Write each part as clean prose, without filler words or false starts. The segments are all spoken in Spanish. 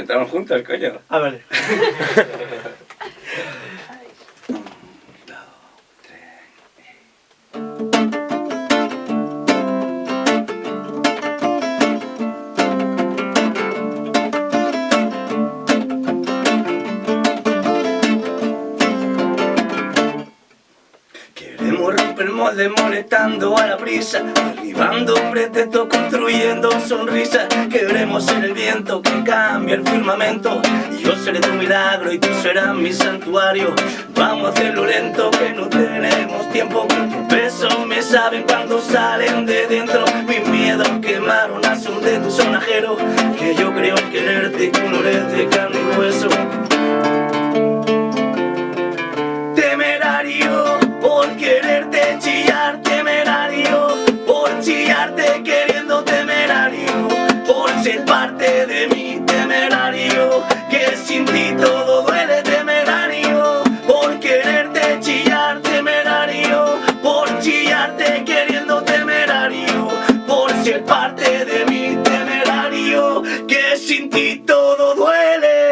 Entramos juntos, coño. Ah, vale. Queremos romper molde molestando a la brisa, derribando pretextos, construyendo sonrisas. Queremos ser el viento que cambia el firmamento, y yo seré tu milagro y tú serás mi santuario. Vamos a hacerlo lento, que no tenemos tiempo, que tus besos me saben cuando salen de dentro. Mis miedos quemaron a son de tu sonajero, que yo creo en quererte y tú no eres de carne y hueso. Temerario por quererte chillar, temerario por chillarte queriendo, temerario por ser parte de mí, temerario que sin ti todo duele, temerario por quererte chillar, temerario por chillarte queriendo, temerario por ser parte de mí, temerario que sin ti todo duele.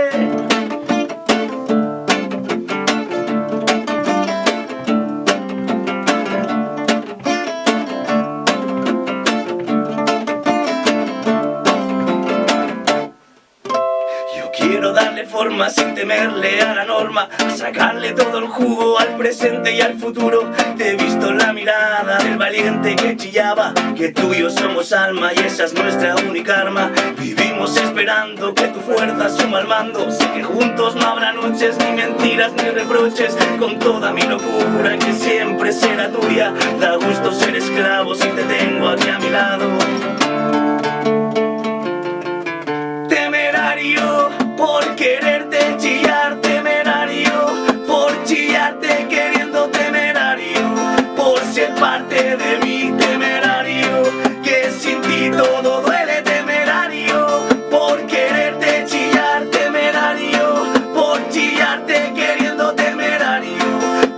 Quiero darle forma sin temerle a la norma, sacarle todo el jugo al presente y al futuro. Te he visto en la mirada del valiente que chillaba, que tú y yo somos alma y esa es nuestra única arma. Vivimos esperando que tu fuerza suma al mando. Sé que juntos no habrá noches, ni mentiras, ni reproches. Con toda mi locura que siempre será tuya, da gusto ser esclavo si te tengo aquí a mi lado. Temerario por quererte chillar, temerario por chillarte queriendo, temerario por ser parte de mí, temerario que sin ti todo duele, temerario por quererte chillar, temerario por chillarte queriendo, temerario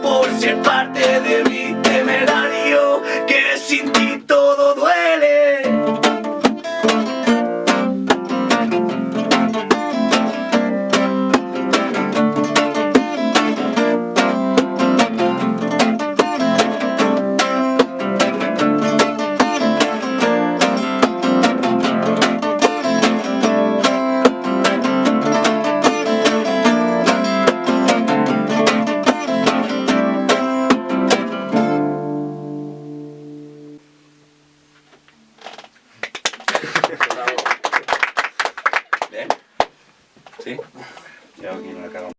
por ser parte de mí, temerario que sin ti todo duele. ¿Bien? ¿Sí? Yo aquí no la cago.